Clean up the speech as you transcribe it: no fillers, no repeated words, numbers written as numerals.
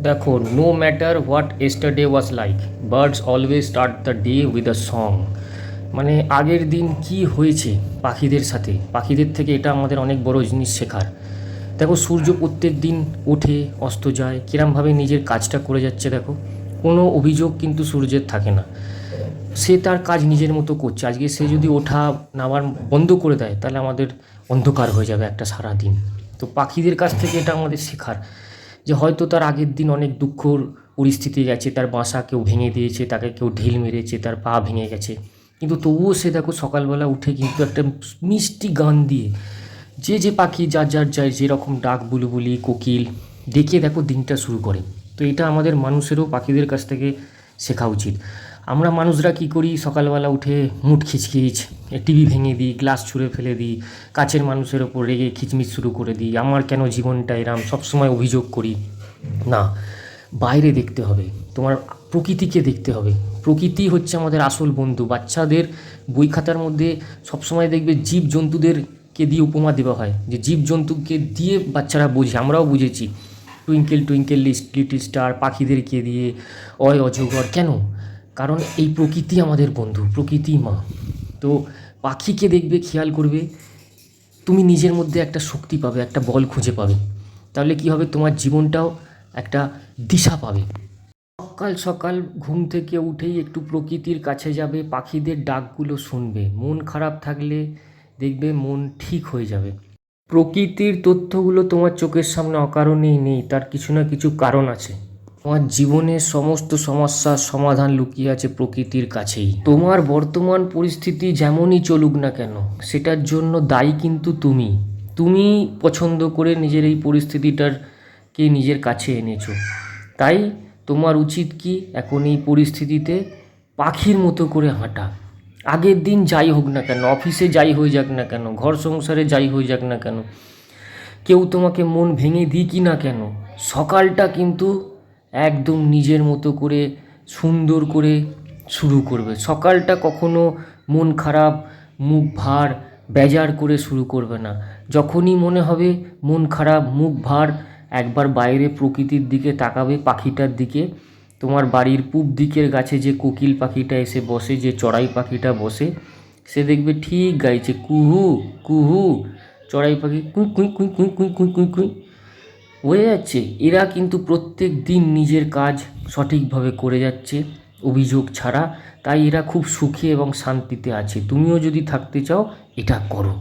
দেখো, no matter what yesterday was like, birds always start the day with a song. মানে আগের দিন কি হয়েছে পাখিদের সাথে, পাখিদের থেকে এটা আমাদের অনেক বড় জিনিস শেখার। দেখো, সূর্য প্রত্যেক দিন ওঠে অস্ত যায়, কিরমভাবে নিজের কাজটা করে যাচ্ছে। দেখো, কোনো অভিযোগ কিন্তু সূর্যের থাকে না, সে তার কাজ নিজের মতো করছে। আজকে সে যদি ওঠা নামার বন্ধ করে দেয় তাহলে আমাদের অন্ধকার হয়ে যাবে একটা সারা দিন। তো পাখিদের কাছ থেকে এটা আমাদের শেখার, যে হয়তো তার আগের দিন অনেক দুঃখর পরিস্থিতি গেছে, তার বাসা কেউ ভেঙে দিয়েছে, তাকে কেউ ঢিল মেরেছে, তার পা ভেঙে গেছে, কিন্তু তবুও সে দেখো সকালবেলা উঠে কিন্তু একটা মিষ্টি গান দিয়ে, যে যে পাখি যার যার যায় যেরকম ডাক, বুলবুলি, কোকিল ডেকে দেখো দিনটা শুরু করে। তো এটা আমাদের মানুষেরও পাখিদের কাছ থেকে শেখা উচিত। আমরা মানুষরা কি করি, সকালবেলা উঠে মুড খিচখিচ, টিভি ভেঙে দিই, গ্লাস ছুঁড়ে ফেলে দিই, কাছের মানুষের ওপর রেগে খিচমিচ শুরু করে দিই, আমার কেন জীবনটা এরম, সবসময় অভিযোগ করি। না, বাইরে দেখতে হবে, তোমার প্রকৃতিকে দেখতে হবে। প্রকৃতি হচ্ছে আমাদের আসল বন্ধু। বাচ্চাদের বই খাতার মধ্যে সবসময় দেখবে জীবজন্তুদেরকে দিয়ে উপমা দেওয়া হয়, যে জীবজন্তুকে দিয়ে বাচ্চারা বোঝে, আমরাও বুঝেছি। টুইঙ্কেল টুইঙ্কেল লিটল স্টার, পাখিদেরকে দিয়ে অয় অজগর। কেন? কারণ এই প্রকৃতি আমাদের বন্ধু, প্রকৃতি মা। তো পাখিকে দেখবে, খেয়াল করবে, তুমি নিজের মধ্যে একটা শক্তি পাবে, একটা বল খুঁজে পাবে। তাহলে কি হবে, তোমার জীবনটাও একটা দিশা পাবে। সকাল সকাল ঘুম থেকে উঠেই একটু প্রকৃতির কাছে যাবে, পাখিদের ডাকগুলো শুনবে। মন খারাপ থাকলে দেখবে মন ঠিক হয়ে যাবে। প্রকৃতির তথ্যগুলো তোমার চোখের সামনে অকারণেই নেই, তার কিছু না কিছু কারণ আছে। তোমার জীবনের সমস্ত সমস্যার সমাধান লুকিয়ে আছে প্রকৃতির কাছেই। তোমার বর্তমান পরিস্থিতি যেমনই চলুক না কেন, সেটার জন্য দায়ী কিন্তু তুমি। তুমি পছন্দ করে নিজের এই পরিস্থিতিটাকে নিজের কাছে এনেছো। তাই তোমার উচিত কি, এখন এই পরিস্থিতিতে পাখির মতো করে হাঁটা। আগের দিন যাই হোক না কেন, অফিসে যাই হয়ে যাক না কেন, ঘর সংসারে যাই হয়ে যাক না কেন, কেউ তোমাকে মন ভেঙে দিই কি না কেন, সকালটা কিন্তু একদম নিজের মতো করে সুন্দর করে শুরু করবে। সকালটা কখনো মন খারাপ, মুখ ভার, বেজার করে শুরু করবে না। যখনই মনে হবে মন খারাপ, মুখ ভার, একবার বাইরে প্রকৃতির দিকে তাকাবে, পাখিটার দিকে। তোমার বাড়ির পূব দিকের গাছে যে কোকিল পাখিটা এসে বসে, যে চড়াই পাখিটা বসে, সে দেখবে ঠিক গাইছে কুহু কুহু। চড়াই পাখি কুই কুই কুই কুই কুই কুই কুই কুই, বোঝা যাচ্ছে? এরা কিন্তু প্রত্যেক দিন নিজের কাজ সঠিকভাবে করে যাচ্ছে, অভিযোগ ছাড়া। তাই এরা খুব সুখে এবং শান্তিতে আছে। তুমিও যদি থাকতে চাও, এটা করো।